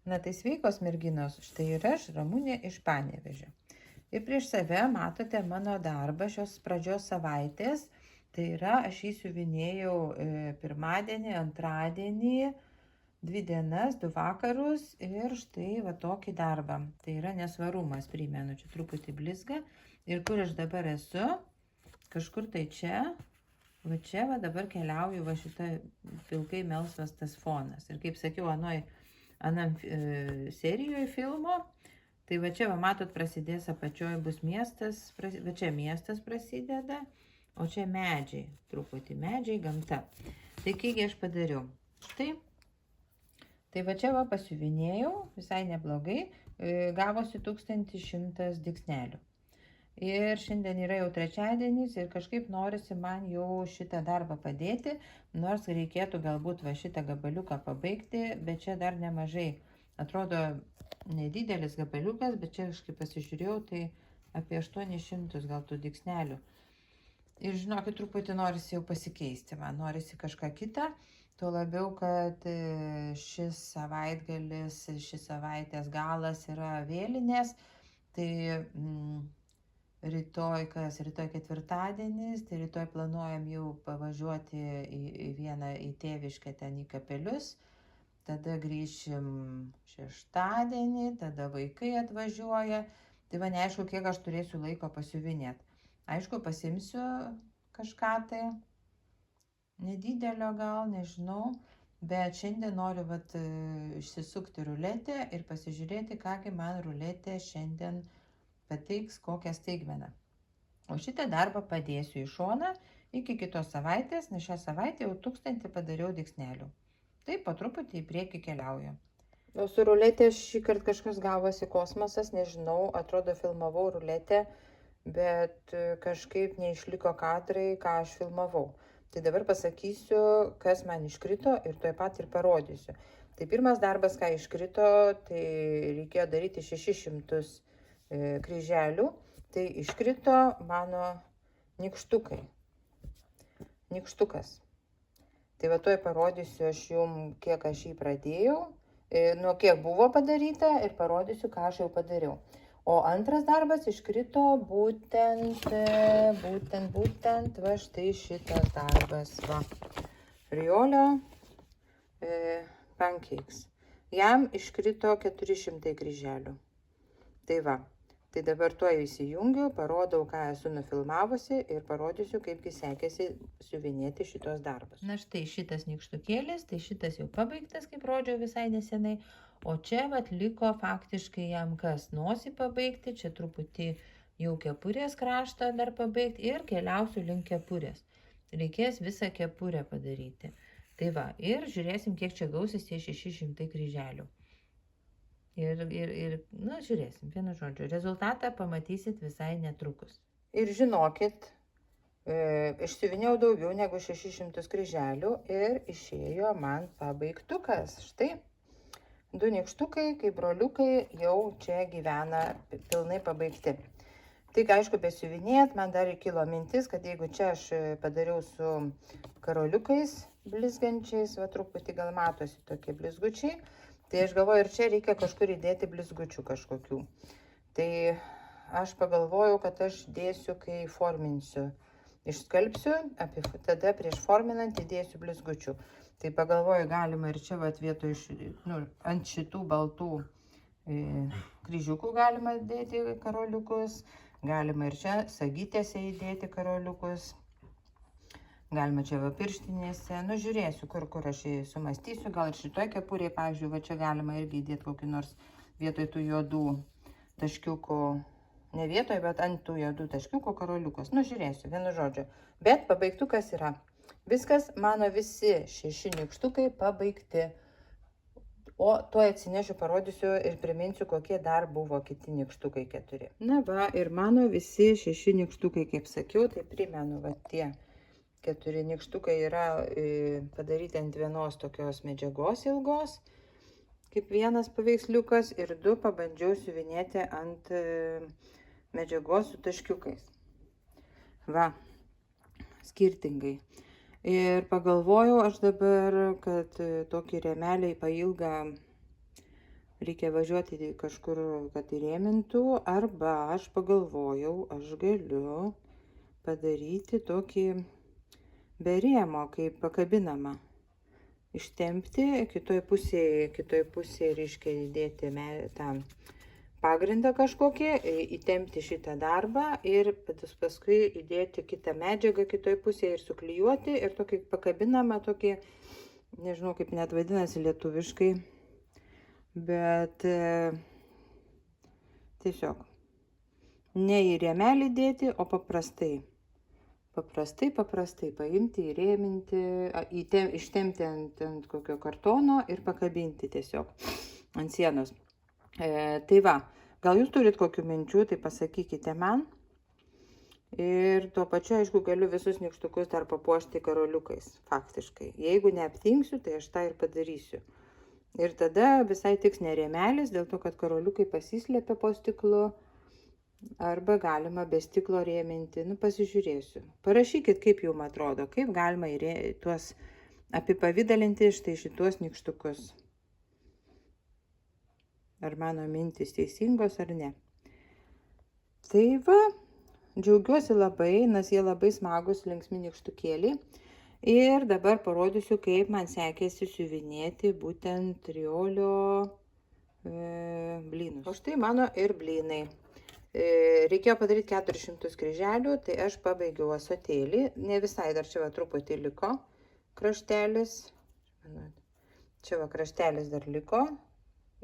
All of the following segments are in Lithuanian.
Na tai sveikos merginos, štai ir aš, Ramunė iš Panevėžio. Ir prieš save matote mano darbą šios pradžios savaitės. Tai yra, aš jį siuvinėjau pirmadienį, antradienį, 2 dienas, 2 vakarus ir štai va tokį darbą. Tai yra nesvarumas, primenu, čia truputį blizga. Ir kur aš dabar esu, kažkur tai čia, va dabar keliauju, va šitą pilkai melsvas tas fonas. Ir kaip sakiau, anam serijoje filmo, tai va čia, va matot, prasidės apačioje bus miestas, va čia miestas prasideda, o čia medžiai, truputį medžiai, gamta. Tai kaipgi aš padariau? Štai, tai va čia va pasiuvinėjau, visai neblogai, gavosi 1100 dygsnelių. Ir šiandien yra jau trečiadienis ir kažkaip norisi man jau šitą darbą padėti, nors reikėtų galbūt va šitą gabaliuką pabaigti, bet čia dar nemažai. Atrodo nedidelis gabaliukas, bet čia aš kaip pasižiūrėjau, tai apie 800 gal tų dygsnelių. Ir žinokit, truputį norisi jau pasikeisti, man norisi kažką kitą, tuo labiau, kad šis savaitgalis, šis savaitės galas yra vėlinės, tai rytoj ketvirtadienis, tai rytoj planuojam jau pavažiuoti į tėviškę ten į Kapelius, tada grįšim šeštadienį, tada vaikai atvažiuoja, tai va neaišku, kiek aš turėsiu laiko pasiuvinėti. Aišku, pasimsiu kažką tai nedidelio gal, nežinau, bet šiandien noriu išsisukti ruletę ir pasižiūrėti, kągi man ruletė šiandien pateiks kokią staigmeną. O šitą darbą padėsiu į šoną iki kitos savaitės, nes šią savaitę jau 1000 padariau dygsnelių. Taip, po truputį į priekį keliauju. O su ruletė šį kartą kažkas gavosi kosmosas, nežinau, atrodo filmavau ruletę, bet kažkaip neišliko kadrai, ką aš filmavau. Tai dabar pasakysiu, kas man iškrito ir tuoj pat ir parodysiu. Tai pirmas darbas, ką iškrito, tai reikėjo daryti 600 kryželių, tai iškrito mano nykštukai. Nykštukas. Tai va tuoj parodysiu aš jums, kiek aš jį pradėjau, nuo kiek buvo padaryta ir parodysiu, ką aš jau padariau. O antras darbas iškrito būtent va štai šitas darbas, va. Friolio pancakes. Jam iškrito 400 kryželių. Tai va, tai dabar tuoj įsijungiu, parodau, ką esu nufilmavusi ir parodysiu, kaipgi sekėsi siuvinėti šitos darbus. Na štai šitas nykštukėlis, tai šitas jau pabaigtas, kaip rodžiau visai nesenai, o čia vat liko faktiškai jam kas nosį pabaigti, čia truputį jau kepurės kraštą dar pabaigti ir keliausiu link kepurės. Reikės visą kepurę padaryti. Tai va, ir žiūrėsim, kiek čia gausis tie 600 kryželių. Ir žiūrėsim, vienu žodžiu, rezultatą pamatysit visai netrukus. Ir žinokit, išsiuvinėjau daugiau negu 600 kryželių ir išėjo man pabaigtukas. Štai, 2 nykštukai, kaip broliukai, jau čia gyvena pilnai pabaigti. Tik aišku, besiuvinėjant, man dar kilo mintis, kad jeigu čia aš padariau su karoliukais blizgančiais, va truputį gal matosi tokie blizgučiai, tai aš galvoju, ir čia reikia kažkur įdėti blizgučių kažkokių. Tai aš pagalvojau, kad aš dėsiu, kai forminsiu. Išskalbsiu, tada prieš forminant įdėsiu blizgučių. Tai pagalvoju, galima ir čia vietoj ant šitų baltų kryžiukų galima dėti karoliukus. Galima ir čia sagytėse įdėti karoliukus. Galima čia pirštinėse, žiūrėsiu, kur aš sumastysiu, gal ir šitoj kepurėje, pavyzdžiui, va čia galima irgi įdėti kokį nors vietoj tų juodų taškiukų, ne vietoj, bet ant tų juodų taškiukų karoliukus, žiūrėsiu, vienu žodžiu, bet pabaigtukas yra. Viskas, mano visi 6 nykštukai pabaigti, o tuoj atsinešiu, parodysiu ir priminsiu, kokie dar buvo kiti nykštukai 4. Na va, ir mano visi 6 nykštukai, kaip sakiau, tai primenu, va tie 4 nykštukai yra padaryti ant vienos tokios medžiagos ilgos, kaip vienas paveiksliukas, ir 2 pabandžiau siuvinėti ant medžiagos su taškiukais. Va, skirtingai. Ir pagalvojau aš dabar, kad tokį rėmelį pailgą reikia važiuoti kažkur, kad įrėmintų, arba aš pagalvojau, aš galiu padaryti tokį be rėmo, kaip pakabinamą. Ištempti, kitoj pusėje reiškia įdėti tą pagrindą kažkokį, įtempti šitą darbą ir paskui įdėti kitą medžiagą kitoj pusėje ir suklijuoti ir tokį pakabinamą, tokį, nežinau kaip net vadinasi lietuviškai, bet tiesiog ne į rėmelį dėti, o paprastai paimti, įrėminti, ištempti ant kokio kartono ir pakabinti tiesiog ant sienos. Tai va, gal jūs turit kokių minčių, tai pasakykite man. Ir tuo pačiu, aišku, galiu visus nykštukus dar papuošti karoliukais, faktiškai. Jeigu neaptinksiu, tai aš tą ir padarysiu. Ir tada visai tiks ne rėmelis, dėl to, kad karoliukai pasislėpia po stiklu. Arba galima be stiklo rėminti, pasižiūrėsiu. Parašykit, kaip jums atrodo, kaip galima tuos apipavydalinti štai šitos nykštukus. Ar mano mintis teisingos ar ne. Tai va, džiaugiuosi labai, nes jie labai smagus linksmi nykštukėliai. Ir dabar parodysiu, kaip man sekėsi siuvinėti būtent triolio blynus. O štai mano ir blynai. Reikėjo padaryti 400 kryželių, tai aš pabaigiau ąsotėlį, ne visai dar čia va truputį liko kraštelis, čia va kraštelis dar liko,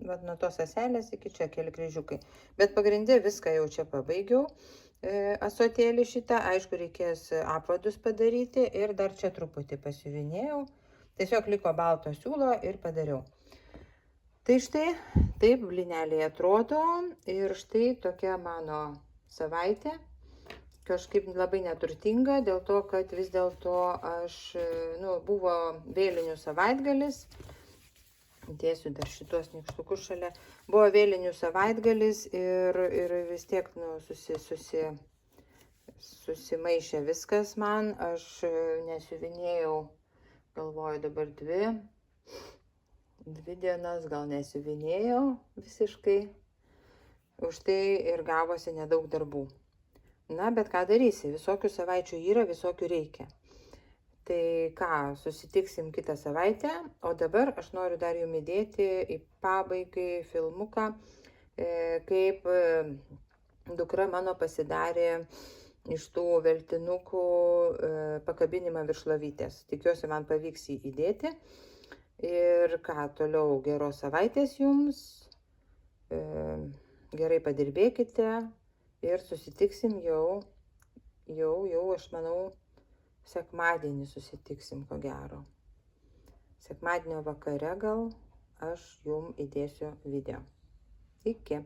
va nuo tos ąselės iki čia keli kryžiukai, bet pagrindė viską jau čia pabaigiau, ąsotėlį šitą, aišku reikės apvadus padaryti ir dar čia truputį pasiuvinėjau, tiesiog liko balto siūlo ir padariau. Tai štai, taip blyneliai atrodo ir štai tokia mano savaitė, kažkaip labai neturtinga, dėl to, kad vis dėlto buvo vėlinių savaitgalis, dėsiu dar šitos nykštukus šalia, buvo vėlinių savaitgalis ir vis tiek susimaišė viskas man, aš nesiuvinėjau, galvoju dabar dvi dienas gal nesiuvinėjau visiškai, už tai ir gavosi nedaug darbų. Na, bet ką darysi, visokių savaičių yra, visokių reikia. Tai ką, susitiksim kitą savaitę, o dabar aš noriu dar jums įdėti į pabaigai filmuką, kaip dukra mano pasidarė iš tų veltinukų pakabinimą virš lovytės. Tikiuosi, man pavyks jį įdėti. Ir ką, toliau geros savaitės jums, gerai padirbėkite ir susitiksim jau, aš manau, sekmadienį susitiksim, ko gero. Sekmadienio vakare gal aš jums įdėsiu video. Iki.